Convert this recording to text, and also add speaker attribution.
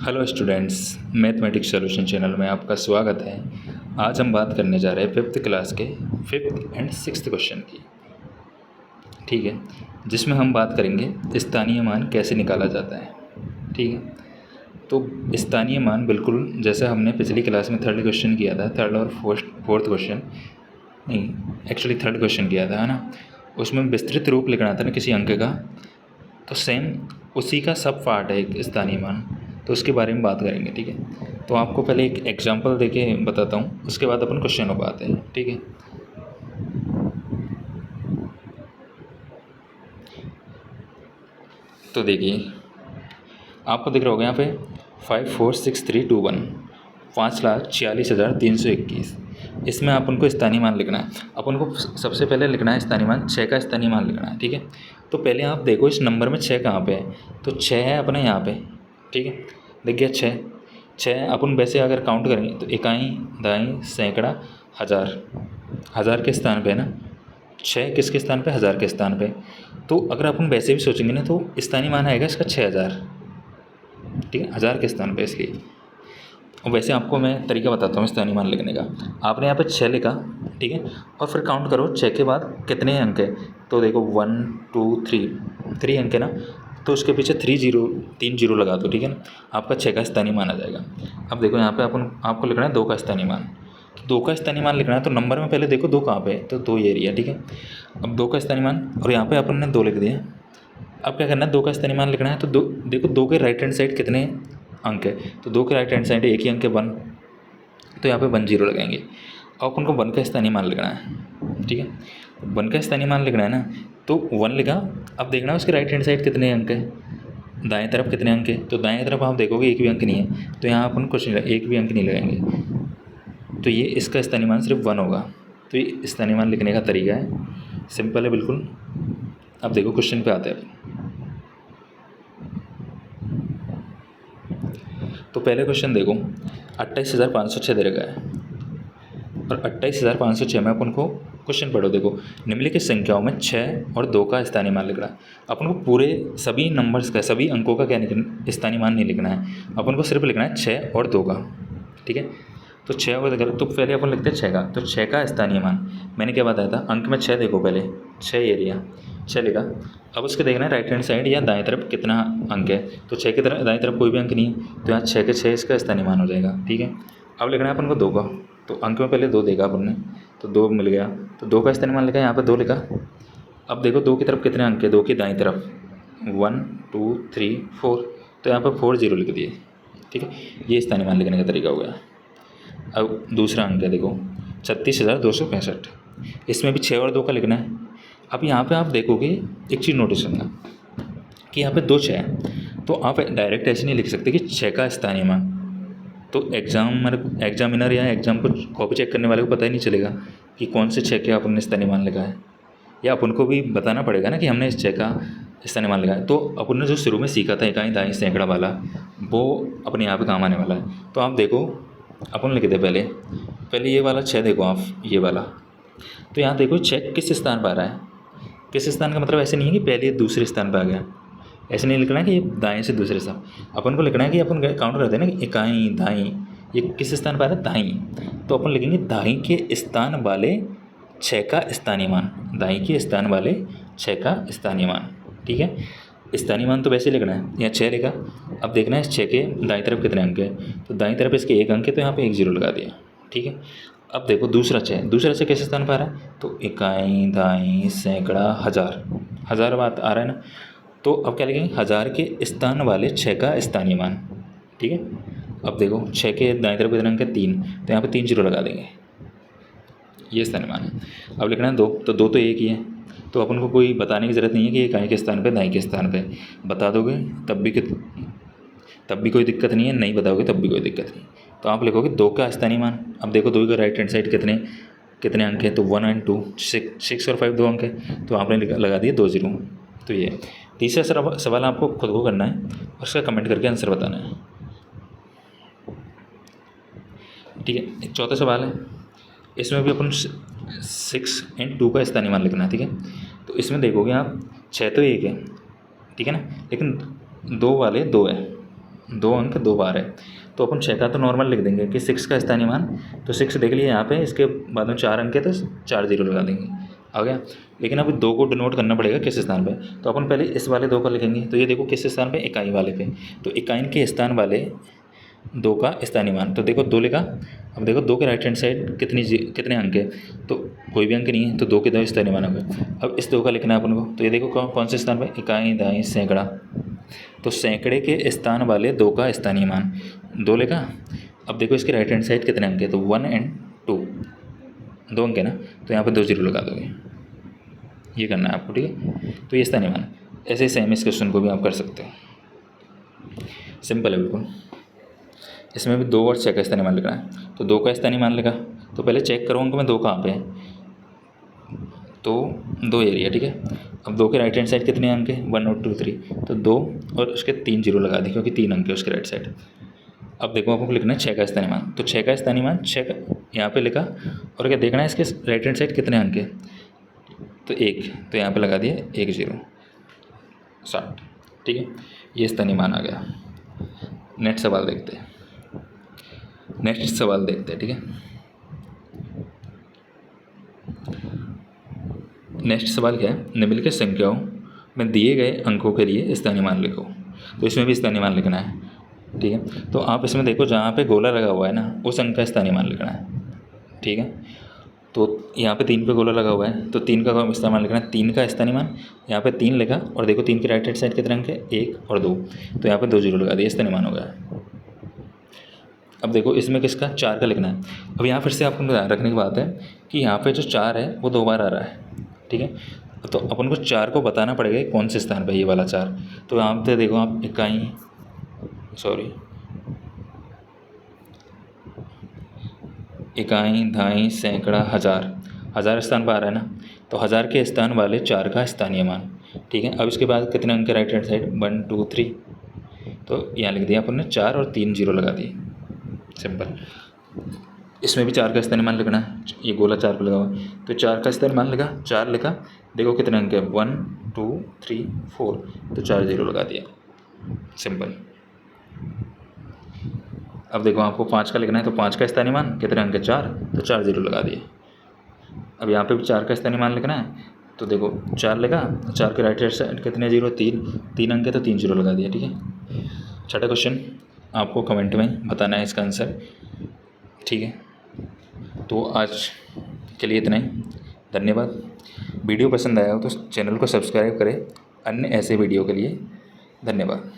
Speaker 1: Hello students, mathematics solution channel में आपका स्वागत है। आज हम बात करने जा रहे हैं फिफ्थ क्लास के फिफ्थ एंड सिक्स्थ क्वेश्चन की। ठीक है, जिसमें हम बात करेंगे स्थानीय मान कैसे निकाला जाता है। ठीक है, तो स्थानीय मान बिल्कुल जैसे हमने पिछली क्लास में थर्ड क्वेश्चन किया था, थर्ड और फोर्थ क्वेश्चन नहीं, एक्चुअली थर्ड क्वेश्चन किया था, है ना। उसमें विस्तृत रूप लिखना था ना किसी अंक का, तो सेम उसी का सब पार्ट है एक स्थानीय मान, तो उसके बारे में बात करेंगे। ठीक है, तो आपको पहले एक एग्जांपल देके बताता हूँ, उसके बाद अपन क्वेश्चन पर आते हैं। ठीक है, तो देखिए आपको दिख रहा होगा यहाँ पे 546321 5,46,321। इसमें अपन को स्थानीय मान लिखना है। अपन को सबसे पहले लिखना है स्थानीय मान, 6 का स्थानीय मान लिखना है। ठीक है, तो पहले आप देखो इस नंबर में 6 कहाँ पे है, तो 6 है अपने यहाँ पे। ठीक है, देख गया 6 अपन वैसे अगर काउंट करेंगे तो इकाई, दाई, सैकड़ा, हज़ार, हज़ार के स्थान पे है ना। 6 किसके स्थान पे, हज़ार के स्थान पे। तो अगर अपन वैसे भी सोचेंगे ना तो स्थानीय मान आएगा इसका 6,000। ठीक है, हज़ार के स्थान पे इसलिए। और वैसे आपको मैं तरीका बताता हूँ स्थानीय मान लिखने का। आपने यहाँ पे 6 लिखा, ठीक है, और फिर काउंट करो 6 के बाद कितने अंक है, तो देखो 1 2 3 अंक है ना, तो उसके पीछे 3 जीरो लगा दो। ठीक है ना, आपका 6 का स्थानीय मान आ जाएगा। अब देखो यहाँ पे अपन आपको लिखना है 2 का स्थानीय मान। तो 2 का स्थानीय मान लिखना है तो नंबर में पहले देखो 2 कहाँ पे है, तो 2 ये एरिया। ठीक है, अब 2 का स्थानीय मान, और यहाँ पे अपन ने 2 लिख दिया। अब क्या करना है, 2 का स्थानीय मान लिखना है, तो 2 देखो 2 के राइट हैंड साइड कितने अंक है, तो 2 के राइट हैंड साइड एक ही अंक है 1, तो यहाँ पे 1 0 लगाएंगे। अब अपन को 1 का स्थानीय मान लिखना है। ठीक है, 1 का स्थानीय मान लिखना है ना, तो 1 लिखा। अब देखना है उसके राइट हैंड साइड कितने अंक है, दाएं तरफ कितने अंक है, तो दाएं तरफ आप देखोगे एक भी अंक नहीं है, तो यहाँ अपन कुछ नहीं, एक भी अंक नहीं लगाएंगे, तो ये इसका स्थानीय मान सिर्फ 1 होगा। तो ये स्थानीय मान लिखने का तरीका है, सिंपल है बिल्कुल। अब देखो क्वेश्चन पे आते हैं। तो पहले क्वेश्चन देखो, 28,506 दे रखा है, और 28,506 में अपन को क्वेश्चन पढ़ो। देखो, निम्नलिखित संख्याओं में 6 और 2 का स्थानीय मान लिखना है। अपन को पूरे सभी नंबर्स का, सभी अंकों का क्या नहीं, स्थानीय मान नहीं लिखना है, अपन को सिर्फ लिखना है 6 और 2 का। ठीक है, तो 6 और 2, तो पहले अपन लिखते हैं 6 का, तो 6 का स्थानीय मान मैंने क्या बताया था, अंक में 6 देखो, पहले 6 एरिया 6 लिखा। अब उसके देखना है राइट हैंड साइड या दाएं तरफ कितना अंक है, तो 6 की तरफ दाएं तरफ कोई भी अंक नहीं है, तो यहाँ 6 के 6 इसका स्थानीय मान हो जाएगा। ठीक है, अब लिखना है अपन को 2 का, तो अंक में पहले 2 देखा अपन ने, तो 2 मिल गया, तो 2 का स्थानीय मान लिखा, यहाँ पर 2 लिखा। अब देखो 2 की तरफ कितने अंक है, 2 की दाएं तरफ 1 2 3 4, तो यहाँ पर 4 0 लिख दिए। ठीक है, ये स्थानीय मान लिखने का तरीका हो गया। अब दूसरा अंक है देखो 36,265, इसमें भी 6 और 2 का लिखना है। अब यहाँ पे आप देखोगे एक चीज़ नोटिस करना कि यहाँ पे 2 6 है, तो आप डायरेक्ट ऐसे नहीं लिख सकते कि 6 का स्थानीय मान, तो एग्जामिनर या एग्जाम को कॉपी चेक करने वाले को पता ही नहीं चलेगा कि कौन से 6 के अपन ने स्थानीय मान लिखा है, या अपन को भी बताना पड़ेगा ना कि हमने इस 6 का स्थानीय मान लिखा है। तो अपन ने जो शुरू में सीखा था इकाई, दाई, सैकड़ा वाला, वो अपने यहाँ पे काम आने वाला है। तो आप देखो अपन लिख दे पहले ये वाला 6 देखो आप, ये वाला, तो यहाँ देखो 6 किस स्थान पर आ रहा है, किस स्थान का मतलब ऐसे नहीं है कि पहले दूसरे स्थान पर आ गया, ऐसे नहीं लिखना है कि ये दाएं से दूसरे स्थान, अपन को लिखना है कि अपन काउंट करते हैं ना कि इकाई, दाई, ये किस स्थान पर आ रहा है, दाई, तो अपन लिखेंगे दाई के स्थान वाले 6 का स्थानीय मान, दाई के स्थान वाले 6 का स्थानीय मान। ठीक है, स्थानीय मान तो वैसे लिखना है, यहाँ 6 लिखा। अब देखना है इस 6 के दाईं तरफ कितने अंक है, तो दाईं तरफ इसके 1 अंक है, तो यहाँ पे 1 0 लगा दिया। ठीक है, अब देखो दूसरा 6 किस स्थान पर आ रहा है, तो इकाई, दाई, सैकड़ा, हज़ार, हज़ार बात आ रहा है ना, तो अब क्या लिखेंगे, हज़ार के स्थान वाले 6 का स्थानीय मान। ठीक है, अब देखो 6 के दाईं तरफ कितने अंक है, 3, तो यहाँ पे 3 0 लगा देंगे, ये स्थानीय मान है। अब लिखना है 2, तो 2 तो एक ही है, तो अपन को कोई बताने की ज़रूरत नहीं है कि इकाई के स्थान पे, दाई के स्थान पे, बता दोगे तब भी कोई दिक्कत नहीं है, नहीं बताओगे तब भी कोई दिक्कत नहीं। तो आप लिखोगे 2 का स्थानीय मान। अब देखो 2 का राइट हैंड साइड कितने कितने अंक है, तो 1 और 2 6 और 5 2 अंक है, तो आपने लगा दिए 2 0। तो ये तीसरा सवाल आपको खुद को करना है और उसका कमेंट करके आंसर बताना है। ठीक है, चौथा सवाल है, इसमें भी अपन 6 और 2 का स्थानीय मान लिखना है। ठीक है, तो इसमें देखोगे आप 6 तो 1 है, ठीक है ना, लेकिन 2 वाले 2 है, 2 अंक 2 बार है, तो अपन 6 का तो नॉर्मल लिख देंगे कि 6 का स्थानीय मान, तो 6 देख लिए यहाँ पे, इसके बाद में 4 अंक है तो 4 जीरो लगा देंगे, आ गया। लेकिन अब 2 को डिनोट करना पड़ेगा किस स्थान पे, तो अपन पहले इस वाले 2 का लिखेंगे। तो ये देखो किस स्थान पे, इकाई वाले पे, तो इकाई के स्थान वाले 2 का स्थानीय मान, तो देखो 2 लिखा। अब देखो 2 के राइट हैंड साइड कितने अंक है, तो कोई भी अंक नहीं है, तो 2 के 2 स्थानीय मान हो गए। अब इस 2 का लिखना है अपन को, तो ये देखो कौन से स्थान पे, इकाई दाई सैकड़ा, तो सैकड़े के स्थान वाले 2 का स्थानीय मान 2 लिखा। अब देखो इसके राइट हैंड साइड कितने अंक है, तो 1 और 2, 2 अंक है ना, तो यहाँ पर 2 जीरो लगा दोगे, ये करना है आपको, ठीक है। तो ये स्थानीय मान, ऐसे सेम इस क्वेश्चन को भी आप कर सकते हो, सिंपल है बिल्कुल। इसमें भी 2 और 6 का स्थानीय मान लिखना है, तो 2 का स्थानीय मान लिखा, तो पहले चेक करो अंक में 2 कहाँ पे है, तो 2 एरिया, ठीक है। अब 2 के राइट हैंड साइड कितने अंक है, 1 और 2 3, तो 2 और उसके 3 जीरो लगा दी, क्योंकि 3 अंक है उसके राइट साइड। अब देखो आपको लिखना है 6 का स्थानीय मान, तो 6 का स्थानीय मान 6 यहाँ पे लिखा, और क्या देखना है इसके राइट हैंड साइड कितने अंक है, तो 1, तो यहाँ पे लगा दिया 1 0 60, ठीक है। ये स्थानीय मान आ गया। नेक्स्ट सवाल देखते हैं, ठीक है। नेक्स्ट सवाल क्या है, निम्नलिखित संख्याओं में दिए गए अंकों के लिए स्थानीय मान लिखो। तो इसमें भी स्थानीय मान लिखना है, ठीक है। तो आप इसमें देखो जहाँ पे गोला लगा हुआ है ना, उस अंक का स्थानीय मान लिखना है, ठीक है। तो यहाँ पे 3 पे गोला लगा हुआ है, तो 3 का स्थानीय मान लिखना है, 3 का स्थानीय मान, यहाँ पे 3 लिखा, और देखो 3 के राइट हैंड साइड कितने अंक है, 1 और 2, तो यहाँ पे 2 जीरो लगा दिए, स्थानीय मान हो गया। अब देखो इसमें किसका, 4 का लिखना है। अब यहाँ फिर से आपको ध्यान रखने की बात है कि यहाँ पे जो 4 है वो 2 बार आ रहा है, ठीक है। तो अपन को 4 को बताना पड़ेगा कौन से स्थान पे ये वाला 4, तो यहाँ पे देखो आप इकाई धाई सैकड़ा हज़ार स्थान पर आ रहा है ना, तो 1000 के स्थान वाले 4 का स्थानीय मान, ठीक है। अब इसके बाद कितने अंक राइट हैंड साइड, 1 2 3, तो यहाँ लिख दिया अपन ने 4 और 3 जीरो लगा दिए, सिंपल। इसमें भी 4 का स्थानीय मान लिखना है, ये गोला 4 पे लगा हुआ है, तो 4 का स्थानीय मान लिखा, 4 लिखा, देखो कितने अंक है, 1 2 3 4, तो 4 जीरो लगा दिया, सिंपल। अब देखो आपको 5 का लिखना है, तो 5 का स्थानीय मान कितने अंक है, 4, तो 4 जीरो लगा दिए। अब यहाँ पे भी 4 का स्थानीय मान लिखना है, तो देखो 4 लिखा, 4 के राइट साइड कितने जीरो, 3 अंक है, तो 3 जीरो लगा दिया, ठीक है। छठा क्वेश्चन आपको कमेंट में बताना है इसका आंसर, ठीक है। तो आज के लिए इतना ही, धन्यवाद। वीडियो पसंद आया हो तो चैनल को सब्सक्राइब करें अन्य ऐसे वीडियो के लिए, धन्यवाद।